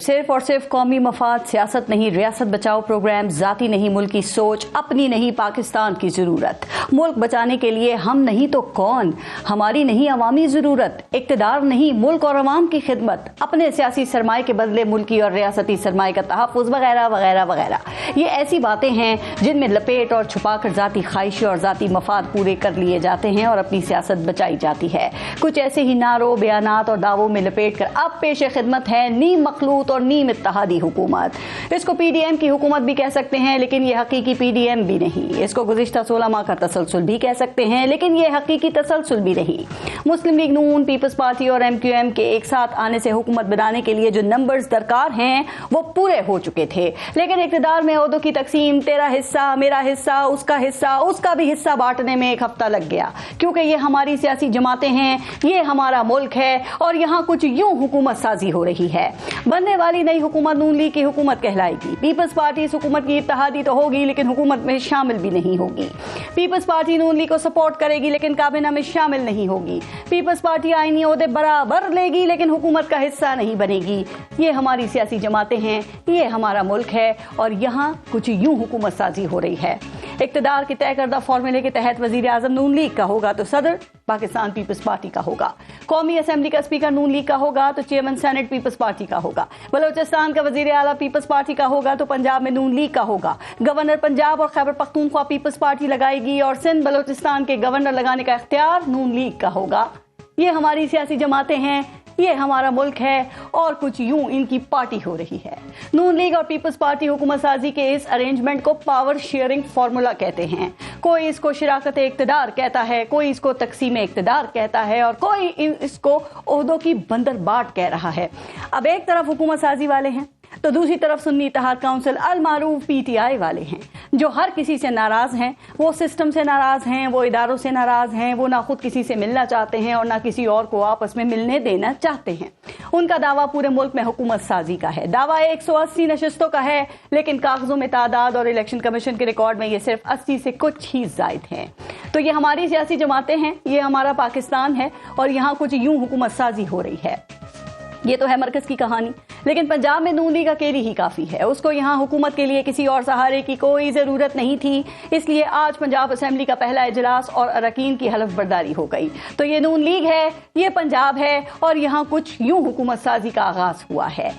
صرف اور صرف قومی مفاد، سیاست نہیں، ریاست بچاؤ پروگرام، ذاتی نہیں ملکی سوچ، اپنی نہیں پاکستان کی ضرورت۔ ملک بچانے کے لیے ہم نہیں تو کون، ہماری نہیں عوامی ضرورت، اقتدار نہیں ملک اور عوام کی خدمت، اپنے سیاسی سرمائے کے بدلے ملکی اور ریاستی سرمائے کا تحفظ، وغیرہ وغیرہ وغیرہ۔ یہ ایسی باتیں ہیں جن میں لپیٹ اور چھپا کر ذاتی خواہشیں اور ذاتی مفاد پورے کر لیے جاتے ہیں اور اپنی سیاست بچائی جاتی ہے۔ کچھ ایسے ہی نعروں، بیانات اور دعووں میں لپیٹ کر اب پیش خدمت ہے نیم مخلوط اور نیم اتحادی حکومت۔ اس کو پی ڈی ایم کی حکومت بھی کہہ سکتے ہیں، لیکن یہ حقیقی پی ڈی ایم بھی نہیں۔ اس کو گزشتہ 16 ماہ کا تسلسل بھی کہہ سکتے ہیں، لیکن یہ حقیقی تسلسل بھی نہیں۔ مسلم لیگ نون، پیپلز پارٹی اور ایم کیو ایم کے ایک ساتھ آنے سے حکومت بنانے کے لیے جو نمبرز درکار ہیں وہ پورے ہو چکے تھے، لیکن اقتدار میں عہدوں کی تقسیم، تیرا حصہ، میرا حصہ، اس کا بھی حصہ بانٹنے میں ایک ہفتہ لگ گیا، کیونکہ یہ ہماری سیاسی جماعتیں ہیں، یہ ہمارا ملک ہے اور یہاں کچھ یوں حکومت سازی ہو رہی ہے۔ بننے والی نئی حکومت نون لیگ کی حکومت کہلائے گی۔ پیپلز پارٹی اس حکومت کی اتحادی تو ہوگی لیکن حکومت میں شامل بھی نہیں ہوگی۔ پیپلز پارٹی نون لیگ کو سپورٹ کرے گی لیکن کابینہ میں شامل نہیں ہوگی۔ پیپلز پارٹی آئینی عہدے برابر لے گی لیکن حکومت کا حصہ نہیں بنے گی۔ یہ ہماری سیاسی جماعتیں ہیں، یہ ہمارا ملک ہے اور یہاں کچھ یوں حکومت سازی ہو رہی ہے۔ اقتدار کے طے کردہ فارمولے کے تحت وزیر اعظم نون لیگ کا ہوگا تو صدر پاکستان پیپلز پارٹی کا ہوگا، قومی اسمبلی کا اسپیکر نون لیگ کا ہوگا تو چیئرمین سینٹ پیپلز پارٹی کا ہوگا، بلوچستان کا وزیر اعلیٰ پیپلز پارٹی کا ہوگا تو پنجاب میں نون لیگ کا ہوگا، گورنر پنجاب اور خیبر پختونخوا پیپلز پارٹی لگائے گی اور سندھ بلوچستان کے گورنر لگانے کا اختیار نون لیگ کا ہوگا۔ یہ ہماری سیاسی جماعتیں ہیں، یہ ہمارا ملک ہے اور کچھ یوں ان کی پارٹی ہو رہی ہے۔ نون لیگ اور پیپلز پارٹی حکومت سازی کے اس ارینجمنٹ کو پاور شیئرنگ فارمولا کہتے ہیں۔ کوئی اس کو شراکت اقتدار کہتا ہے، کوئی اس کو تقسیم اقتدار کہتا ہے اور کوئی اس کو عہدوں کی بندر باٹ کہہ رہا ہے۔ اب ایک طرف حکومت سازی والے ہیں تو دوسری طرف سنی اتحاد کونسل المعروف پی ٹی آئی والے ہیں، جو ہر کسی سے ناراض ہیں۔ وہ سسٹم سے ناراض ہیں، وہ اداروں سے ناراض ہیں، وہ نہ خود کسی سے ملنا چاہتے ہیں اور نہ کسی اور کو آپس میں ملنے دینا چاہتے ہیں۔ ان کا دعویٰ پورے ملک میں حکومت سازی کا ہے، دعویٰ 180 نشستوں کا ہے، لیکن کاغذوں میں تعداد اور الیکشن کمیشن کے ریکارڈ میں یہ صرف 80 سے کچھ ہی زائد ہیں۔ تو یہ ہماری سیاسی جماعتیں ہیں، یہ ہمارا پاکستان ہے اور یہاں کچھ یوں حکومت سازی ہو رہی ہے۔ یہ تو ہے مرکز کی کہانی، لیکن پنجاب میں نون لیگ اکیلی ہی کافی ہے۔ اس کو یہاں حکومت کے لیے کسی اور سہارے کی کوئی ضرورت نہیں تھی، اس لیے آج پنجاب اسمبلی کا پہلا اجلاس اور اراکین کی حلف برداری ہو گئی۔ تو یہ نون لیگ ہے، یہ پنجاب ہے اور یہاں کچھ یوں حکومت سازی کا آغاز ہوا ہے۔